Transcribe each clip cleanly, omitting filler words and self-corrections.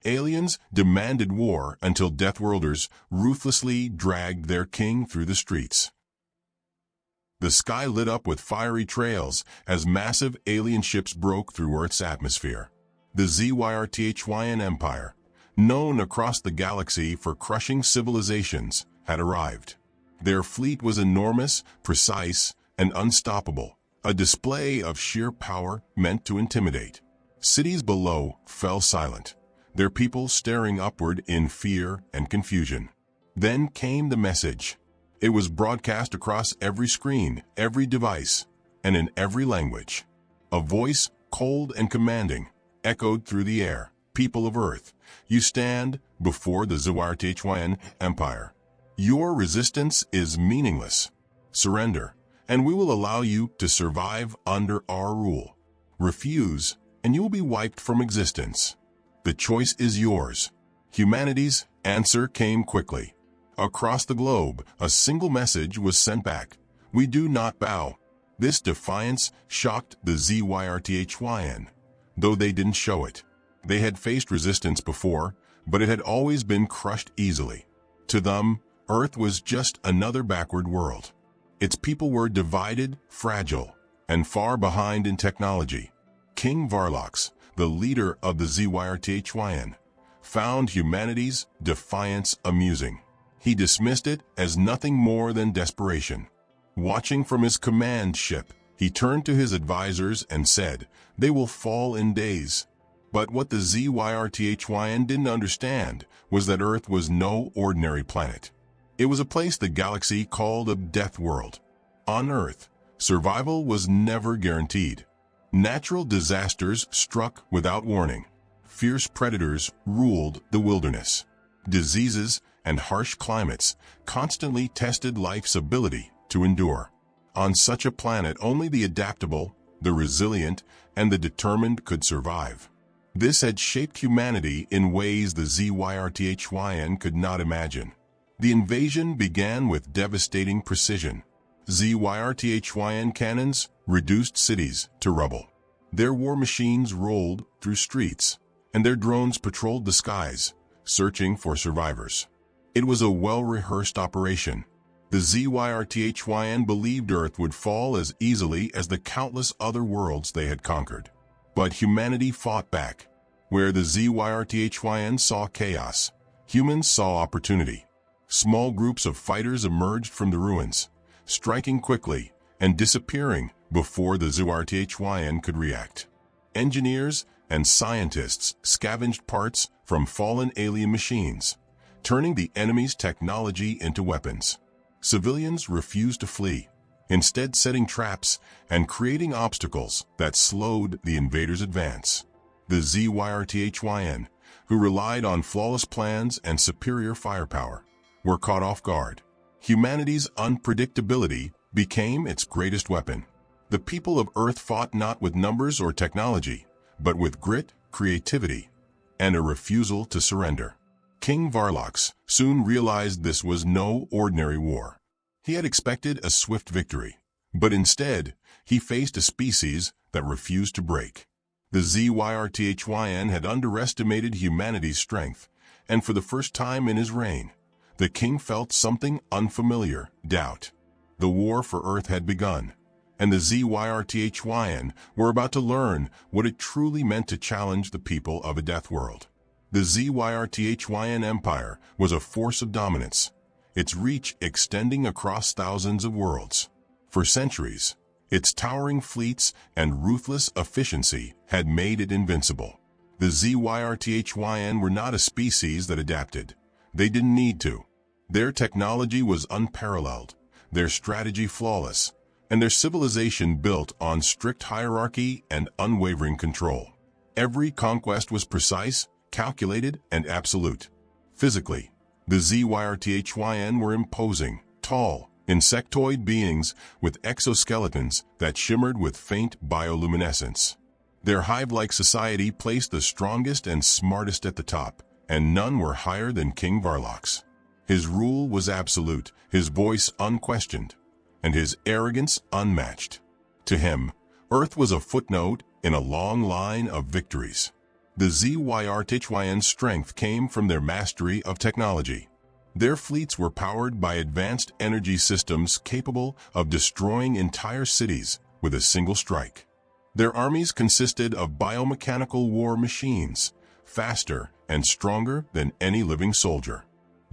Aliens demanded war until Deathworlders ruthlessly dragged their king through the streets. The sky lit up with fiery trails as massive alien ships broke through Earth's atmosphere. The Zyrthyn Empire, known across the galaxy for crushing civilizations, had arrived. Their fleet was enormous, precise, and unstoppable, a display of sheer power meant to intimidate. Cities below fell silent, their people staring upward in fear and confusion. Then came the message. It was broadcast across every screen, every device, and in every language. A voice, cold and commanding, echoed through the air. People of Earth, you stand before the Zyrthyn Empire. Your resistance is meaningless. Surrender, and we will allow you to survive under our rule. Refuse, and you will be wiped from existence. The choice is yours. Humanity's answer came quickly. Across the globe, a single message was sent back. We do not bow. This defiance shocked the Zyrthyn, though they didn't show it. They had faced resistance before, but it had always been crushed easily. To them, Earth was just another backward world. Its people were divided, fragile, and far behind in technology. King Vhar'lox, the leader of the Zyrthyn, found humanity's defiance amusing. He dismissed it as nothing more than desperation. Watching from his command ship, he turned to his advisors and said, "They will fall in days." But what the Zyrthyn didn't understand was that Earth was no ordinary planet. It was a place the galaxy called a death world. On Earth, survival was never guaranteed. Natural disasters struck without warning. Fierce predators ruled the wilderness. Diseases and harsh climates constantly tested life's ability to endure. On such a planet, only the adaptable, the resilient, and the determined could survive. This had shaped humanity in ways the Zyrthyn could not imagine. The invasion began with devastating precision. Zyrthyn cannons reduced cities to rubble. Their war machines rolled through streets, and their drones patrolled the skies, searching for survivors. It was a well-rehearsed operation. The Zyrthyn believed Earth would fall as easily as the countless other worlds they had conquered. But humanity fought back. Where the Zyrthyn saw chaos, humans saw opportunity. Small groups of fighters emerged from the ruins, striking quickly and disappearing before the Zyrthyn could react. Engineers and scientists scavenged parts from fallen alien machines, turning the enemy's technology into weapons. Civilians refused to flee, instead setting traps and creating obstacles that slowed the invaders' advance. The Zyrthyn, who relied on flawless plans and superior firepower, were caught off guard. Humanity's unpredictability became its greatest weapon. The people of Earth fought not with numbers or technology, but with grit, creativity, and a refusal to surrender. King Vhar'lox soon realized this was no ordinary war. He had expected a swift victory, but instead, he faced a species that refused to break. The Zyrthyn had underestimated humanity's strength, and for the first time in his reign, the king felt something unfamiliar, doubt. The war for Earth had begun, and the Zyrthyn were about to learn what it truly meant to challenge the people of a death world. The Zyrthyn Empire was a force of dominance, its reach extending across thousands of worlds. For centuries, its towering fleets and ruthless efficiency had made it invincible. The Zyrthyn were not a species that adapted. They didn't need to. Their technology was unparalleled, their strategy flawless, and their civilization built on strict hierarchy and unwavering control. Every conquest was precise, calculated, and absolute. Physically, the Zyrthyn were imposing, tall, insectoid beings with exoskeletons that shimmered with faint bioluminescence. Their hive-like society placed the strongest and smartest at the top, and none were higher than King Vhar'lox. His rule was absolute, his voice unquestioned, and his arrogance unmatched. To him, Earth was a footnote in a long line of victories. The Zyrthyn's strength came from their mastery of technology. Their fleets were powered by advanced energy systems capable of destroying entire cities with a single strike. Their armies consisted of biomechanical war machines, faster and stronger than any living soldier.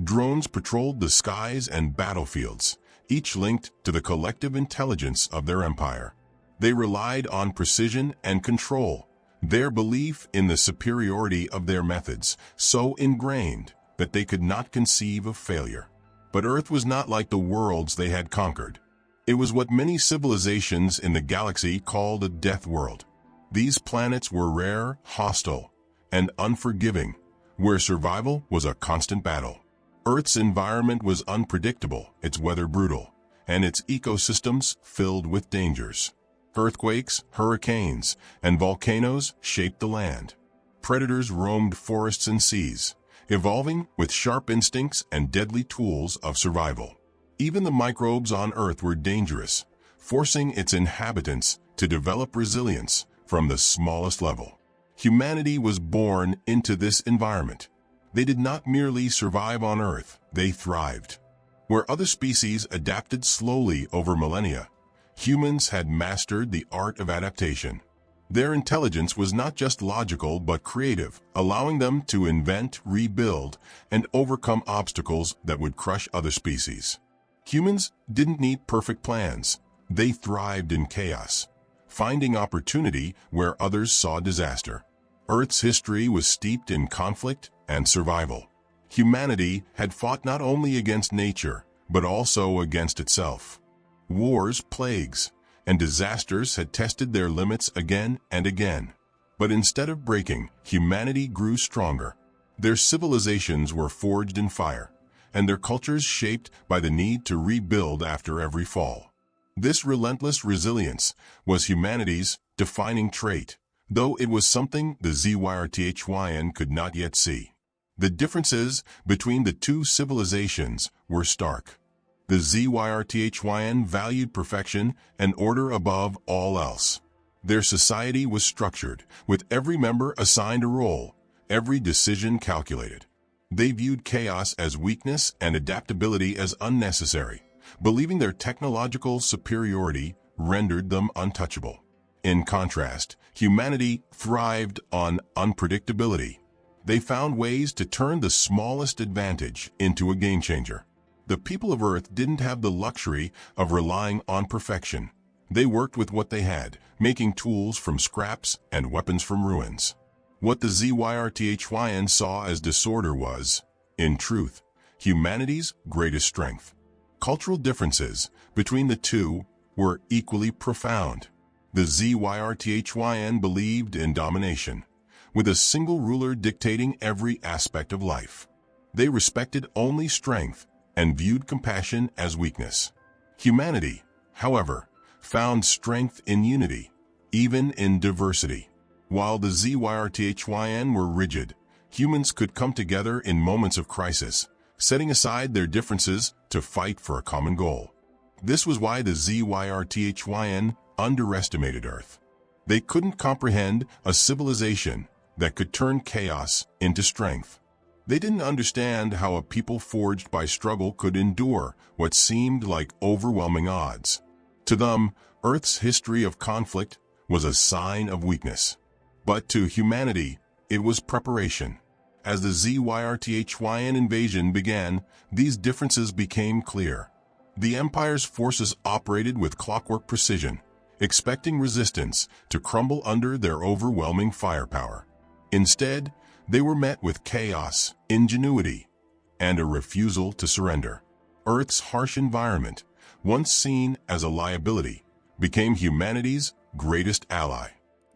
Drones patrolled the skies and battlefields, each linked to the collective intelligence of their empire. They relied on precision and control, their belief in the superiority of their methods so ingrained that they could not conceive of failure. But Earth was not like the worlds they had conquered. It was what many civilizations in the galaxy called a death world. These planets were rare, hostile, and unforgiving, where survival was a constant battle. Earth's environment was unpredictable, its weather brutal, and its ecosystems filled with dangers. Earthquakes, hurricanes, and volcanoes shaped the land. Predators roamed forests and seas, evolving with sharp instincts and deadly tools of survival. Even the microbes on Earth were dangerous, forcing its inhabitants to develop resilience from the smallest level. Humanity was born into this environment. They did not merely survive on Earth, they thrived. Where other species adapted slowly over millennia, humans had mastered the art of adaptation. Their intelligence was not just logical but creative, allowing them to invent, rebuild, and overcome obstacles that would crush other species. Humans didn't need perfect plans. They thrived in chaos, finding opportunity where others saw disaster. Earth's history was steeped in conflict and survival. Humanity had fought not only against nature, but also against itself. Wars, plagues, and disasters had tested their limits again and again. But instead of breaking, humanity grew stronger. Their civilizations were forged in fire, and their cultures shaped by the need to rebuild after every fall. This relentless resilience was humanity's defining trait, though it was something the Zyrthyn could not yet see. The differences between the two civilizations were stark. The Zyrthyn valued perfection and order above all else. Their society was structured, with every member assigned a role, every decision calculated. They viewed chaos as weakness and adaptability as unnecessary, believing their technological superiority rendered them untouchable. In contrast, humanity thrived on unpredictability. They found ways to turn the smallest advantage into a game-changer. The people of Earth didn't have the luxury of relying on perfection. They worked with what they had, making tools from scraps and weapons from ruins. What the Zyrthyn saw as disorder was, in truth, humanity's greatest strength. Cultural differences between the two were equally profound. The Zyrthyn believed in domination, with a single ruler dictating every aspect of life. They respected only strength and viewed compassion as weakness. Humanity, however, found strength in unity, even in diversity. While the Zyrthyn were rigid, humans could come together in moments of crisis, setting aside their differences to fight for a common goal. This was why the Zyrthyn underestimated Earth. They couldn't comprehend a civilization that could turn chaos into strength. They didn't understand how a people forged by struggle could endure what seemed like overwhelming odds. To them, Earth's history of conflict was a sign of weakness. But to humanity, it was preparation. As the Zyrthyn invasion began, these differences became clear. The Empire's forces operated with clockwork precision, expecting resistance to crumble under their overwhelming firepower. Instead, they were met with chaos, ingenuity, and a refusal to surrender. Earth's harsh environment, once seen as a liability, became humanity's greatest ally.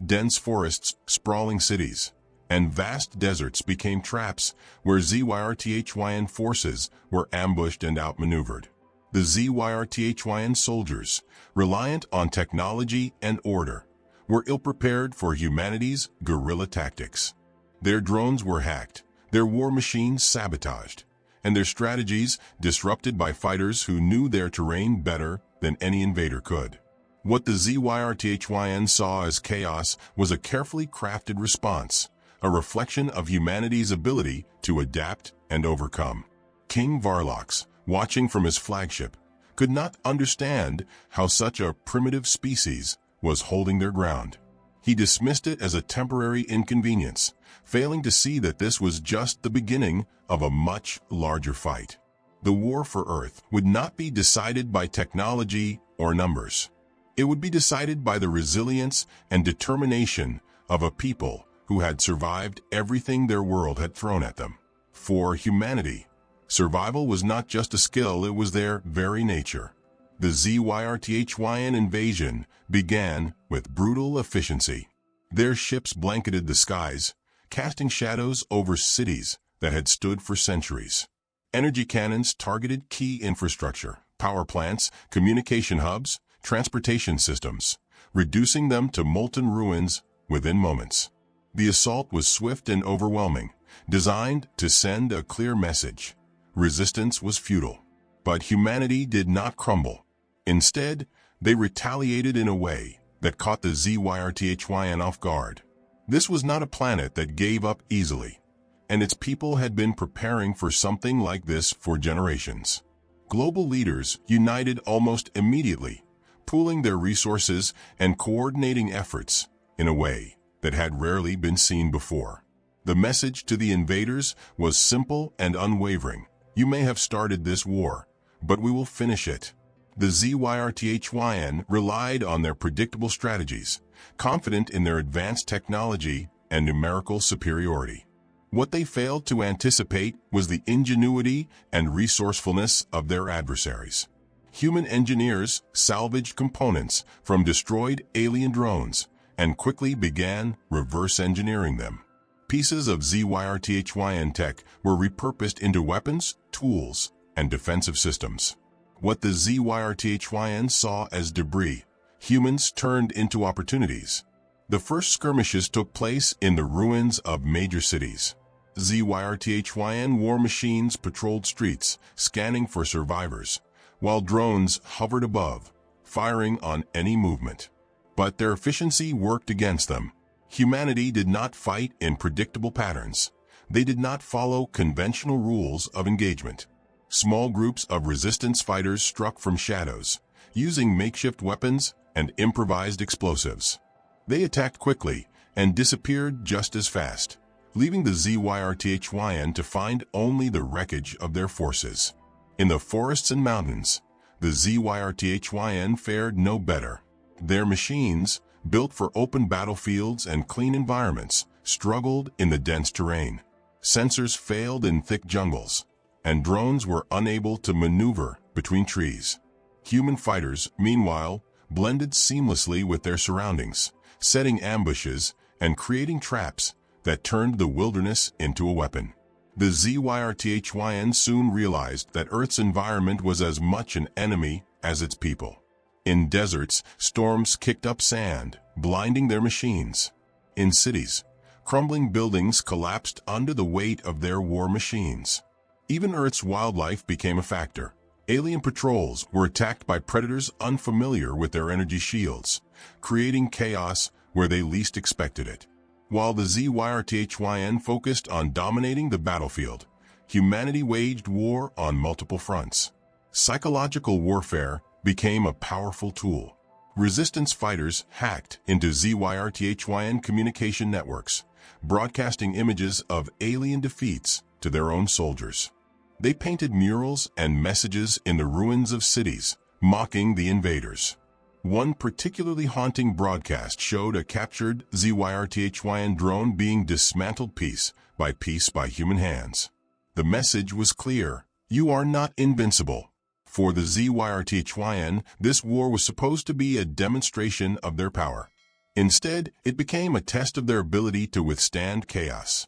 Dense forests, sprawling cities, and vast deserts became traps where Zyrthyn forces were ambushed and outmaneuvered. The Zyrthyn soldiers, reliant on technology and order, were ill-prepared for humanity's guerrilla tactics. Their drones were hacked, their war machines sabotaged, and their strategies disrupted by fighters who knew their terrain better than any invader could. What the Zyrthyn saw as chaos was a carefully crafted response, a reflection of humanity's ability to adapt and overcome. King Vhar'lox, watching from his flagship, could not understand how such a primitive species was holding their ground. He dismissed it as a temporary inconvenience, failing to see that this was just the beginning of a much larger fight. The war for Earth would not be decided by technology or numbers. It would be decided by the resilience and determination of a people who had survived everything their world had thrown at them. For humanity, survival was not just a skill, it was their very nature. The Zyrthyn invasion began with brutal efficiency. Their ships blanketed the skies, casting shadows over cities that had stood for centuries. Energy cannons targeted key infrastructure, power plants, communication hubs, transportation systems, reducing them to molten ruins within moments. The assault was swift and overwhelming, designed to send a clear message. Resistance was futile. But humanity did not crumble. Instead, they retaliated in a way that caught the Zyrthyn off guard. This was not a planet that gave up easily, and its people had been preparing for something like this for generations. Global leaders united almost immediately, pooling their resources and coordinating efforts in a way that had rarely been seen before. The message to the invaders was simple and unwavering. You may have started this war, but we will finish it. The Zyrthyn relied on their predictable strategies, confident in their advanced technology and numerical superiority. What they failed to anticipate was the ingenuity and resourcefulness of their adversaries. Human engineers salvaged components from destroyed alien drones and quickly began reverse engineering them. Pieces of Zyrthyn tech were repurposed into weapons, tools, and defensive systems. What the Zyrthyn saw as debris, humans turned into opportunities. The first skirmishes took place in the ruins of major cities. Zyrthyn war machines patrolled streets, scanning for survivors, while drones hovered above, firing on any movement. But their efficiency worked against them. Humanity did not fight in predictable patterns. They did not follow conventional rules of engagement. Small groups of resistance fighters struck from shadows, using makeshift weapons and improvised explosives. They attacked quickly and disappeared just as fast, leaving the Zyrthyn to find only the wreckage of their forces. In the forests and mountains, the Zyrthyn fared no better. Their machines, built for open battlefields and clean environments, struggled in the dense terrain. Sensors failed in thick jungles, and drones were unable to maneuver between trees. Human fighters, meanwhile, blended seamlessly with their surroundings, setting ambushes and creating traps that turned the wilderness into a weapon. The Zyrthyn soon realized that Earth's environment was as much an enemy as its people. In deserts, storms kicked up sand, blinding their machines. In cities, crumbling buildings collapsed under the weight of their war machines. Even Earth's wildlife became a factor. Alien patrols were attacked by predators unfamiliar with their energy shields, creating chaos where they least expected it. While the Zyrthyn focused on dominating the battlefield, humanity waged war on multiple fronts. Psychological warfare became a powerful tool. Resistance fighters hacked into Zyrthyn communication networks, broadcasting images of alien defeats to their own soldiers. They painted murals and messages in the ruins of cities, mocking the invaders. One particularly haunting broadcast showed a captured Zyrthyn drone being dismantled piece by human hands. The message was clear: you are not invincible. For the Zyrthyn, this war was supposed to be a demonstration of their power. Instead, it became a test of their ability to withstand chaos.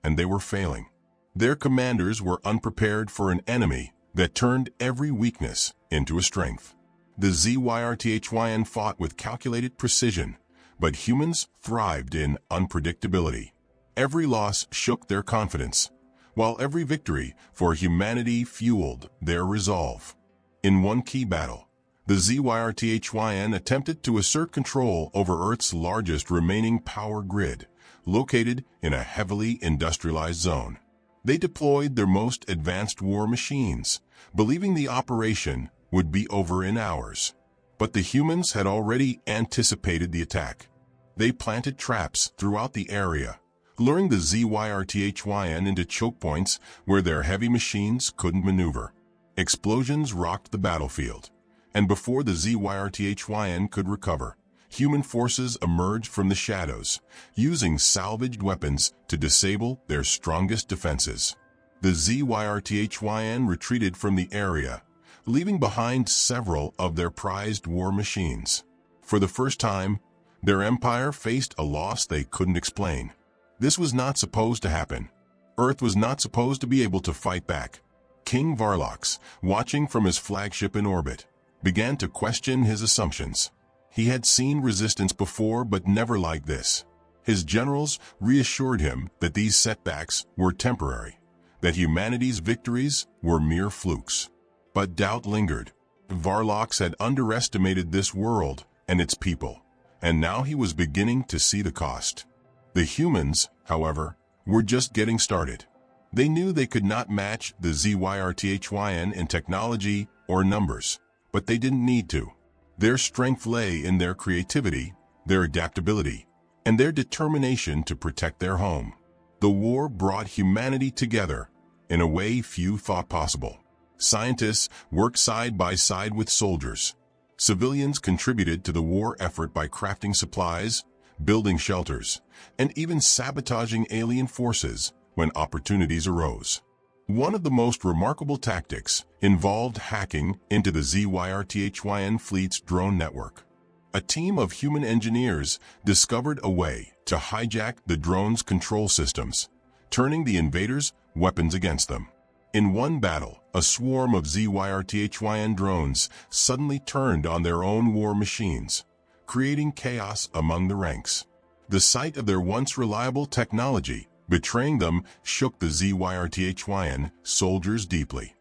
And they were failing. Their commanders were unprepared for an enemy that turned every weakness into a strength. The Zyrthyn fought with calculated precision, but humans thrived in unpredictability. Every loss shook their confidence, while every victory for humanity fueled their resolve. In one key battle, the Zyrthyn attempted to assert control over Earth's largest remaining power grid, located in a heavily industrialized zone. They deployed their most advanced war machines, believing the operation would be over in hours. But the humans had already anticipated the attack. They planted traps throughout the area, luring the Zyrthyn into choke points where their heavy machines couldn't maneuver. Explosions rocked the battlefield, and before the Zyrthyn could recover, human forces emerged from the shadows, using salvaged weapons to disable their strongest defenses. The Zyrthyn retreated from the area, leaving behind several of their prized war machines. For the first time, their empire faced a loss they couldn't explain. This was not supposed to happen. Earth was not supposed to be able to fight back. King Vhar'lox, watching from his flagship in orbit, began to question his assumptions. He had seen resistance before, but never like this. His generals reassured him that these setbacks were temporary, that humanity's victories were mere flukes. But doubt lingered. Vhar'lox had underestimated this world and its people, and now he was beginning to see the cost. The humans, however, were just getting started. They knew they could not match the Zyrthyn in technology or numbers, but they didn't need to. Their strength lay in their creativity, their adaptability, and their determination to protect their home. The war brought humanity together in a way few thought possible. Scientists worked side by side with soldiers. Civilians contributed to the war effort by crafting supplies, building shelters, and even sabotaging alien forces when opportunities arose. One of the most remarkable tactics involved hacking into the Zyrthyn fleet's drone network. A team of human engineers discovered a way to hijack the drone's control systems, turning the invaders' weapons against them. In one battle, a swarm of Zyrthyn drones suddenly turned on their own war machines, creating chaos among the ranks. The sight of their once reliable technology betraying them shook the Zyrthyn soldiers deeply.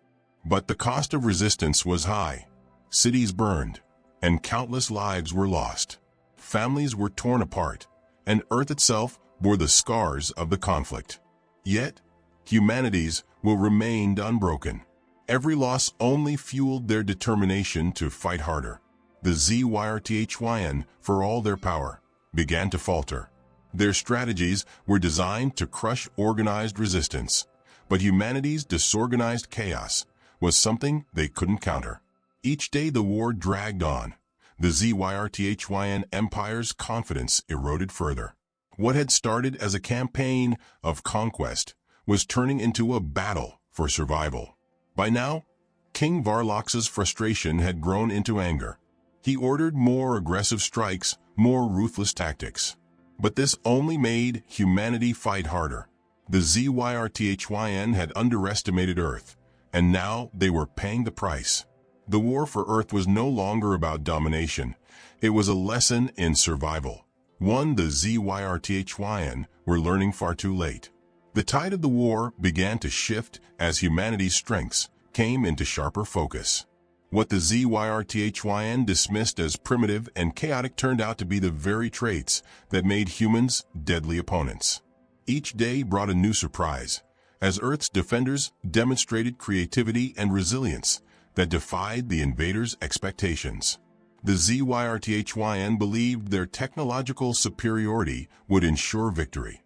But the cost of resistance was high. Cities burned, and countless lives were lost. Families were torn apart, and Earth itself bore the scars of the conflict. Yet, humanity's will remained unbroken. Every loss only fueled their determination to fight harder. The Zyrthyn, for all their power, began to falter. Their strategies were designed to crush organized resistance, but humanity's disorganized chaos was something they couldn't counter. Each day the war dragged on. The Zyrthyn Empire's confidence eroded further. What had started as a campaign of conquest was turning into a battle for survival. By now, King Vhar'lox's frustration had grown into anger. He ordered more aggressive strikes, more ruthless tactics. But this only made humanity fight harder. The Zyrthyn had underestimated Earth, and now they were paying the price. The war for Earth was no longer about domination. It was a lesson in survival, one the Zyrthyn were learning far too late. The tide of the war began to shift as humanity's strengths came into sharper focus. What the Zyrthyn dismissed as primitive and chaotic turned out to be the very traits that made humans deadly opponents. Each day brought a new surprise, as Earth's defenders demonstrated creativity and resilience that defied the invaders' expectations. The Zyrthyn believed their technological superiority would ensure victory,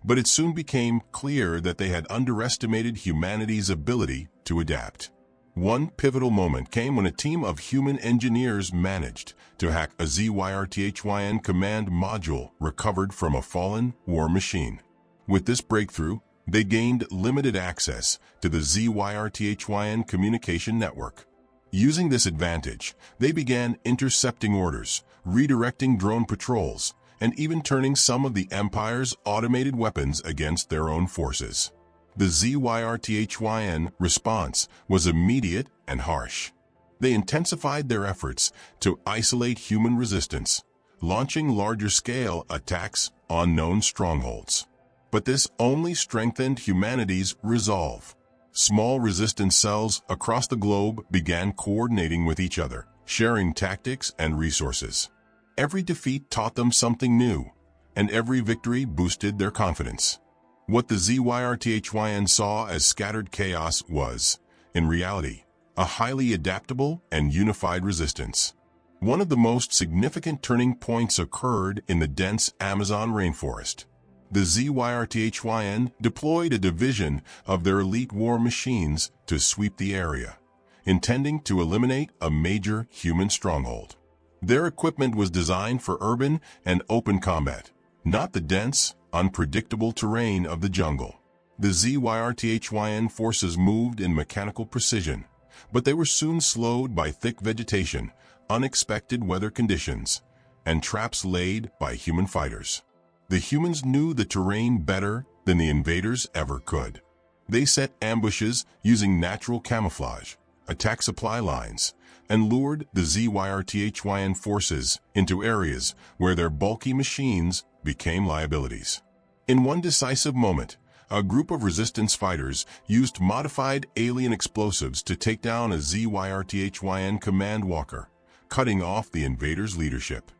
but it soon became clear that they had underestimated humanity's ability to adapt. One pivotal moment came when a team of human engineers managed to hack a Zyrthyn command module recovered from a fallen war machine. With this breakthrough, they gained limited access to the Zyrthyn communication network. Using this advantage, they began intercepting orders, redirecting drone patrols, and even turning some of the Empire's automated weapons against their own forces. The Zyrthyn response was immediate and harsh. They intensified their efforts to isolate human resistance, launching larger-scale attacks on known strongholds. But this only strengthened humanity's resolve. Small resistance cells across the globe began coordinating with each other, sharing tactics and resources. Every defeat taught them something new, and every victory boosted their confidence. What the Zyrthyn saw as scattered chaos was, in reality, a highly adaptable and unified resistance. One of the most significant turning points occurred in the dense Amazon rainforest. The Zyrthyn deployed a division of their elite war machines to sweep the area, intending to eliminate a major human stronghold. Their equipment was designed for urban and open combat, not the dense, unpredictable terrain of the jungle. The Zyrthyn forces moved in mechanical precision, but they were soon slowed by thick vegetation, unexpected weather conditions, and traps laid by human fighters. The humans knew the terrain better than the invaders ever could. They set ambushes using natural camouflage, attacked supply lines, and lured the Zyrthyn forces into areas where their bulky machines became liabilities. In one decisive moment, a group of resistance fighters used modified alien explosives to take down a Zyrthyn command walker, cutting off the invaders' leadership.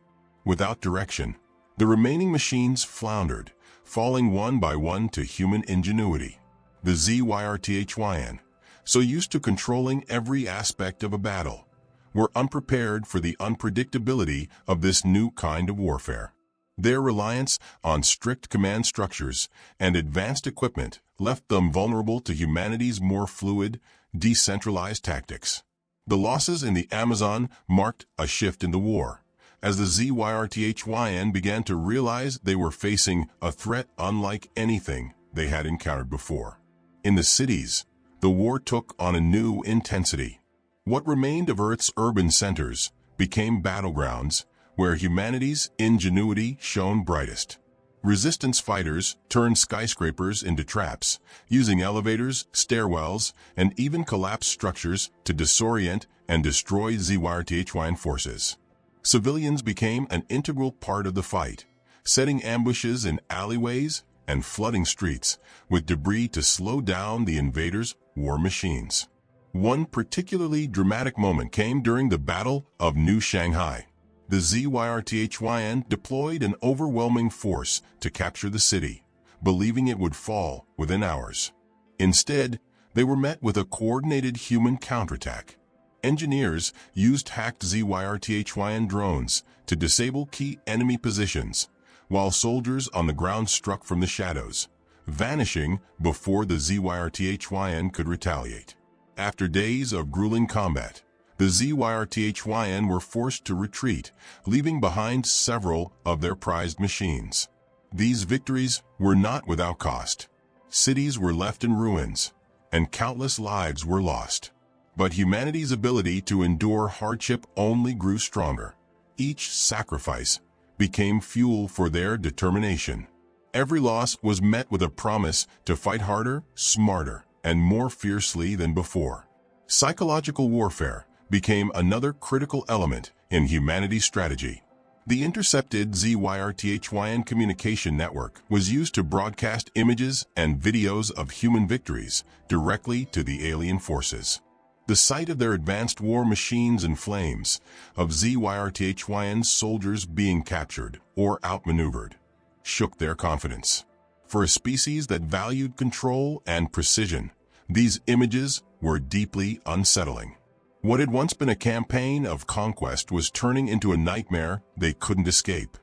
Without direction, the remaining machines floundered, falling one by one to human ingenuity. The Zyrthyn, so used to controlling every aspect of a battle, were unprepared for the unpredictability of this new kind of warfare. Their reliance on strict command structures and advanced equipment left them vulnerable to humanity's more fluid, decentralized tactics. The losses in the Amazon marked a shift in the war, as the Zyrthyn began to realize they were facing a threat unlike anything they had encountered before. In the cities, the war took on a new intensity. What remained of Earth's urban centers became battlegrounds where humanity's ingenuity shone brightest. Resistance fighters turned skyscrapers into traps, using elevators, stairwells, and even collapsed structures to disorient and destroy Zyrthyn forces. Civilians became an integral part of the fight, setting ambushes in alleyways and flooding streets with debris to slow down the invaders' war machines. One particularly dramatic moment came during the Battle of New Shanghai. The Zyrthyn deployed an overwhelming force to capture the city, believing it would fall within hours. Instead, they were met with a coordinated human counterattack. Engineers used hacked Zyrthyn drones to disable key enemy positions, while soldiers on the ground struck from the shadows, vanishing before the Zyrthyn could retaliate. After days of grueling combat, the Zyrthyn were forced to retreat, leaving behind several of their prized machines. These victories were not without cost. Cities were left in ruins, and countless lives were lost. But humanity's ability to endure hardship only grew stronger. Each sacrifice became fuel for their determination. Every loss was met with a promise to fight harder, smarter, and more fiercely than before. Psychological warfare became another critical element in humanity's strategy. The intercepted Zyrthyn communication network was used to broadcast images and videos of human victories directly to the alien forces. The sight of their advanced war machines in flames, of Zyrthyn soldiers being captured or outmaneuvered, shook their confidence. For a species that valued control and precision, these images were deeply unsettling. What had once been a campaign of conquest was turning into a nightmare they couldn't escape.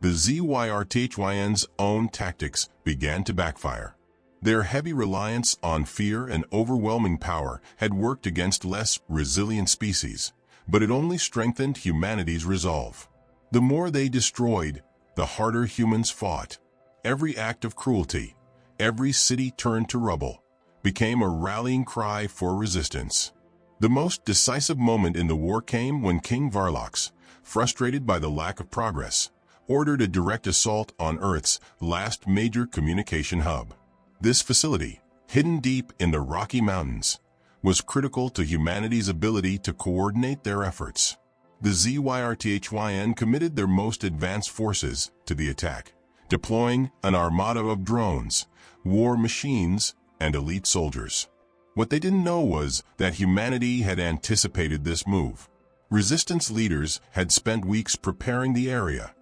The Zyrthyn's own tactics began to backfire. Their heavy reliance on fear and overwhelming power had worked against less resilient species, but it only strengthened humanity's resolve. The more they destroyed, the harder humans fought. Every act of cruelty, every city turned to rubble, became a rallying cry for resistance. The most decisive moment in the war came when King Vhar'lox, frustrated by the lack of progress, ordered a direct assault on Earth's last major communication hub. This facility, hidden deep in the Rocky Mountains, was critical to humanity's ability to coordinate their efforts. The Zyrthyn committed their most advanced forces to the attack, deploying an armada of drones, war machines, and elite soldiers. What they didn't know was that humanity had anticipated this move. Resistance leaders had spent weeks preparing the area,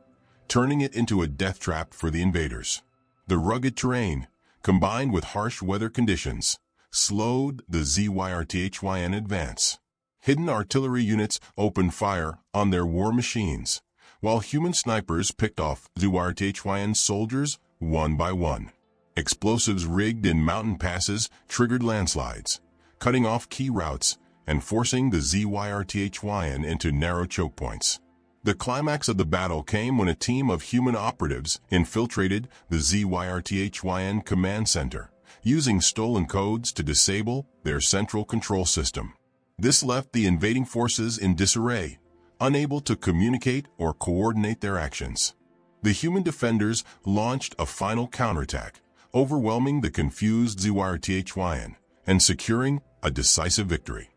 turning it into a death trap for the invaders. The rugged terrain, combined with harsh weather conditions, slowed the Zyrthyn advance. Hidden artillery units opened fire on their war machines, while human snipers picked off Zyrthyn soldiers one by one. Explosives rigged in mountain passes triggered landslides, cutting off key routes and forcing the Zyrthyn into narrow choke points. The climax of the battle came when a team of human operatives infiltrated the Zyrthyn command center, using stolen codes to disable their central control system. This left the invading forces in disarray, unable to communicate or coordinate their actions. The human defenders launched a final counterattack, overwhelming the confused Zyrthyn and securing a decisive victory.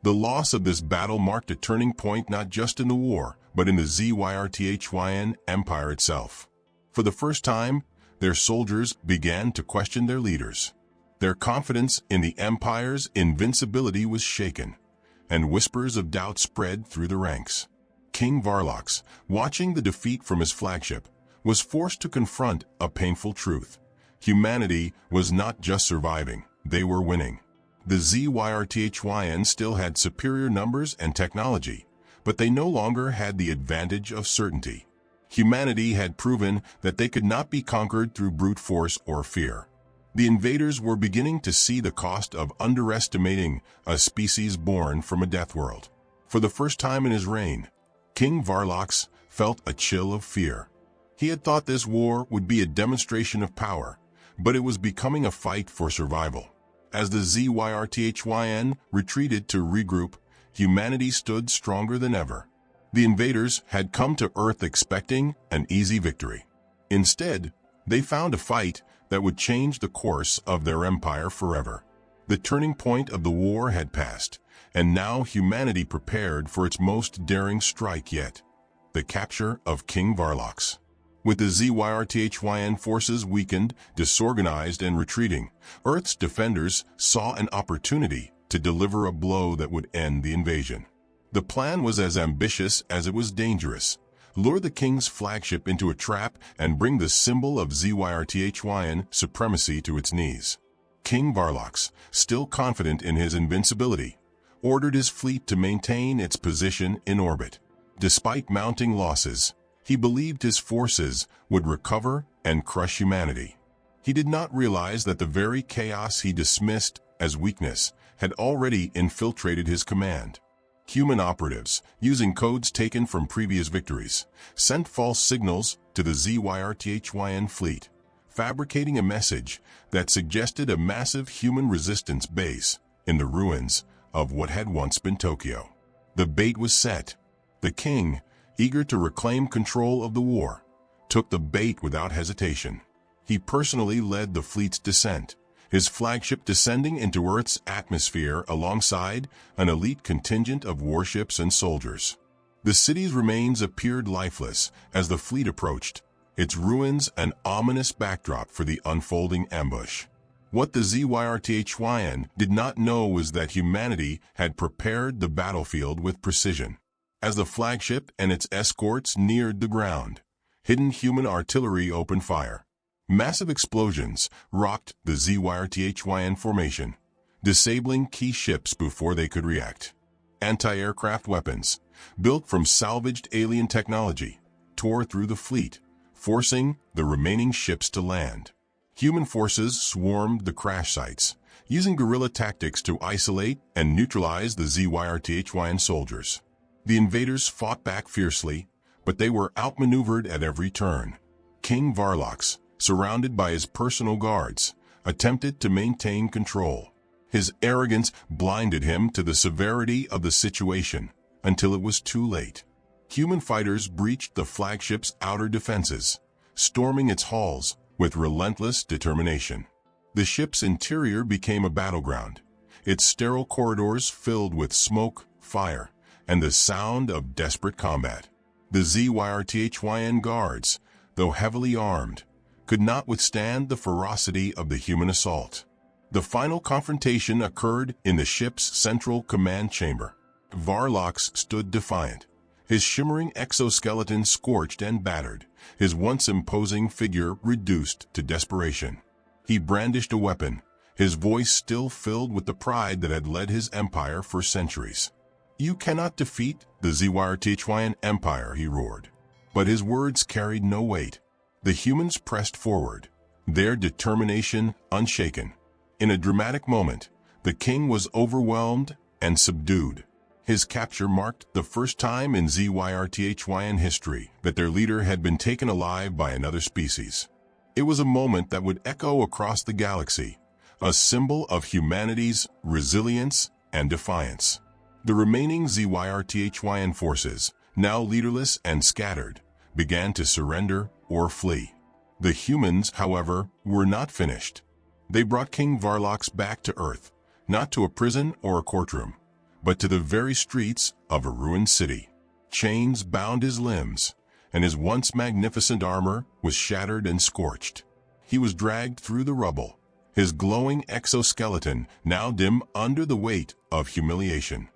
The loss of this battle marked a turning point not just in the war, but in the Zyrthyn Empire itself. For the first time, their soldiers began to question their leaders. Their confidence in the Empire's invincibility was shaken, and whispers of doubt spread through the ranks. King Vhar'lox, watching the defeat from his flagship, was forced to confront a painful truth. Humanity was not just surviving, they were winning. The Zyrthyn still had superior numbers and technology, but they no longer had the advantage of certainty. Humanity had proven that they could not be conquered through brute force or fear. The invaders were beginning to see the cost of underestimating a species born from a death world. For the first time in his reign, King Vhar'lox felt a chill of fear. He had thought this war would be a demonstration of power, but it was becoming a fight for survival. As the Zyrthyn retreated to regroup, humanity stood stronger than ever. The invaders had come to Earth expecting an easy victory. Instead, they found a fight that would change the course of their empire forever. The turning point of the war had passed, and now humanity prepared for its most daring strike yet, the capture of King Vhar'lox. With the Zyrthyn forces weakened, disorganized, and retreating, Earth's defenders saw an opportunity to deliver a blow that would end the invasion. The plan was as ambitious as it was dangerous. Lure the king's flagship into a trap and bring the symbol of Zyrthyn supremacy to its knees. King Vhar'lox, still confident in his invincibility, ordered his fleet to maintain its position in orbit. Despite mounting losses, he believed his forces would recover and crush humanity. He did not realize that the very chaos he dismissed as weakness had already infiltrated his command. Human operatives, using codes taken from previous victories, sent false signals to the Zyrthyn fleet, fabricating a message that suggested a massive human resistance base in the ruins of what had once been Tokyo. The bait was set. The king, eager to reclaim control of the war, took the bait without hesitation. He personally led the fleet's descent, his flagship descending into Earth's atmosphere alongside an elite contingent of warships and soldiers. The city's remains appeared lifeless as the fleet approached, its ruins an ominous backdrop for the unfolding ambush. What the Zyrthyn did not know was that humanity had prepared the battlefield with precision. As the flagship and its escorts neared the ground, hidden human artillery opened fire. Massive explosions rocked the Zyrthyn formation, disabling key ships before they could react. Anti-aircraft weapons, built from salvaged alien technology, tore through the fleet, forcing the remaining ships to land. Human forces swarmed the crash sites, using guerrilla tactics to isolate and neutralize the Zyrthyn soldiers. The invaders fought back fiercely, but they were outmaneuvered at every turn. King Vhar'lox, surrounded by his personal guards, attempted to maintain control. His arrogance blinded him to the severity of the situation until it was too late. Human fighters breached the flagship's outer defenses, storming its halls with relentless determination. The ship's interior became a battleground, its sterile corridors filled with smoke, fire, and the sound of desperate combat. The Zyrthyn guards, though heavily armed, could not withstand the ferocity of the human assault. The final confrontation occurred in the ship's central command chamber. Vhar'lox stood defiant, his shimmering exoskeleton scorched and battered, his once imposing figure reduced to desperation. He brandished a weapon, his voice still filled with the pride that had led his empire for centuries. "You cannot defeat the Zyrthyn Empire," he roared. But his words carried no weight. The humans pressed forward, their determination unshaken. In a dramatic moment, the king was overwhelmed and subdued. His capture marked the first time in Zyrthyn history that their leader had been taken alive by another species. It was a moment that would echo across the galaxy, a symbol of humanity's resilience and defiance. The remaining Zyrthyn forces, now leaderless and scattered, began to surrender or flee. The humans, however, were not finished. They brought King Vhar'lox back to Earth, not to a prison or a courtroom, but to the very streets of a ruined city. Chains bound his limbs, and his once magnificent armor was shattered and scorched. He was dragged through the rubble, his glowing exoskeleton now dim under the weight of humiliation.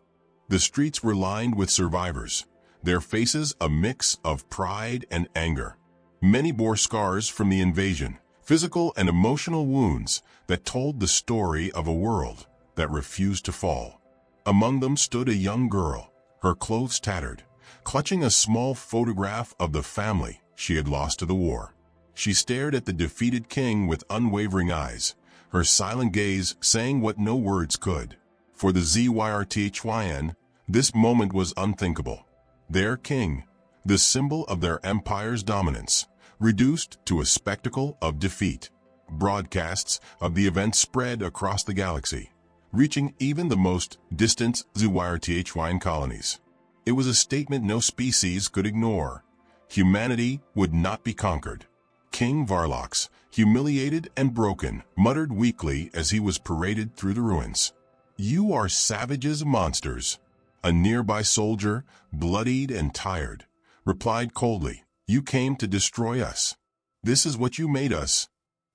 The streets were lined with survivors, their faces a mix of pride and anger. Many bore scars from the invasion, physical and emotional wounds that told the story of a world that refused to fall. Among them stood a young girl, her clothes tattered, clutching a small photograph of the family she had lost to the war. She stared at the defeated king with unwavering eyes, her silent gaze saying what no words could. For the Zyrthyn, this moment was unthinkable. Their king, the symbol of their empire's dominance, reduced to a spectacle of defeat. Broadcasts of the event spread across the galaxy, reaching even the most distant Zyrthyn colonies. It was a statement no species could ignore. Humanity would not be conquered. King Vhar'lox, humiliated and broken, muttered weakly as he was paraded through the ruins. "You are savages, monsters." A nearby soldier, bloodied and tired, replied coldly, "You came to destroy us. This is what you made us."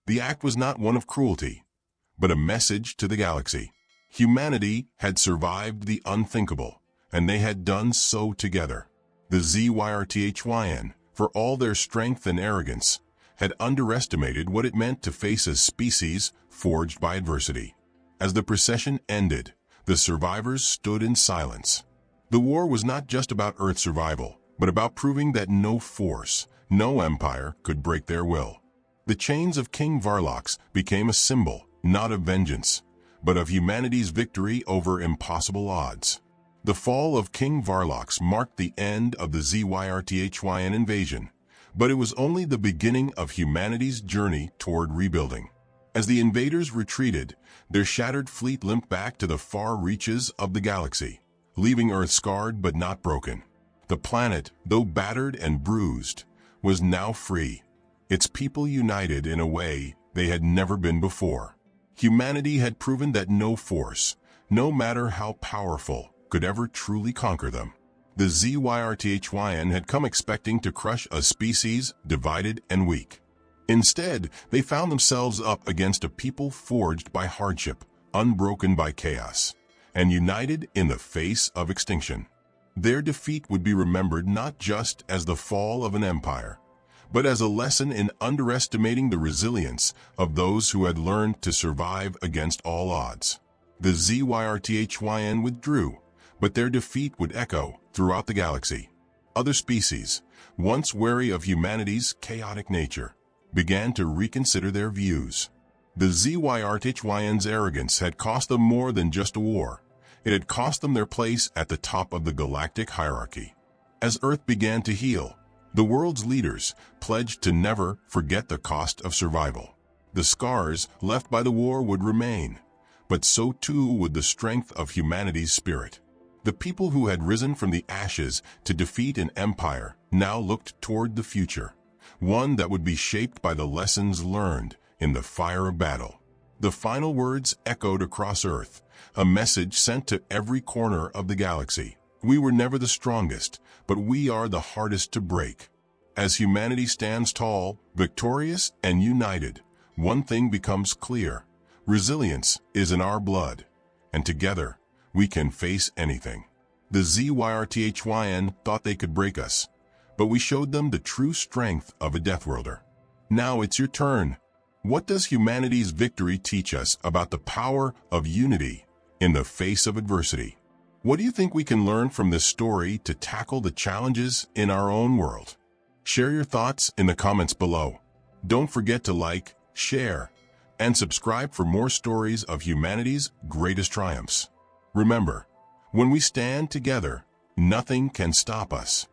The act was not one of cruelty, but a message to the galaxy. Humanity had survived the unthinkable, and they had done so together. The Zyrthyn, for all their strength and arrogance, had underestimated what it meant to face a species forged by adversity. As the procession ended, the survivors stood in silence. The war was not just about Earth survival, but about proving that no force, no empire could break their will. The chains of King Vhar'lox became a symbol, not of vengeance, but of humanity's victory over impossible odds. The fall of King Vhar'lox marked the end of the Zyrthyn invasion, but it was only the beginning of humanity's journey toward rebuilding. As the invaders retreated, their shattered fleet limped back to the far reaches of the galaxy, leaving Earth scarred but not broken. The planet, though battered and bruised, was now free, its people united in a way they had never been before. Humanity had proven that no force, no matter how powerful, could ever truly conquer them. The Zyrthyn had come expecting to crush a species divided and weak. Instead, they found themselves up against a people forged by hardship, unbroken by chaos, and united in the face of extinction. Their defeat would be remembered not just as the fall of an empire, but as a lesson in underestimating the resilience of those who had learned to survive against all odds. The Zyrthyn withdrew, but their defeat would echo throughout the galaxy. Other species, once wary of humanity's chaotic nature, began to reconsider their views. The Zyrthyn's arrogance had cost them more than just a war. It had cost them their place at the top of the galactic hierarchy. As Earth began to heal, the world's leaders pledged to never forget the cost of survival. The scars left by the war would remain, but so too would the strength of humanity's spirit. The people who had risen from the ashes to defeat an empire now looked toward the future, one that would be shaped by the lessons learned in the fire of battle. The final words echoed across Earth, a message sent to every corner of the galaxy. We were never the strongest, but we are the hardest to break. As humanity stands tall, victorious, and united, one thing becomes clear. Resilience is in our blood, and together we can face anything. The Zyrthyn thought they could break us, but we showed them the true strength of a Deathworlder. Now it's your turn. What does humanity's victory teach us about the power of unity in the face of adversity? What do you think we can learn from this story to tackle the challenges in our own world? Share your thoughts in the comments below. Don't forget to like, share, and subscribe for more stories of humanity's greatest triumphs. Remember, when we stand together, nothing can stop us.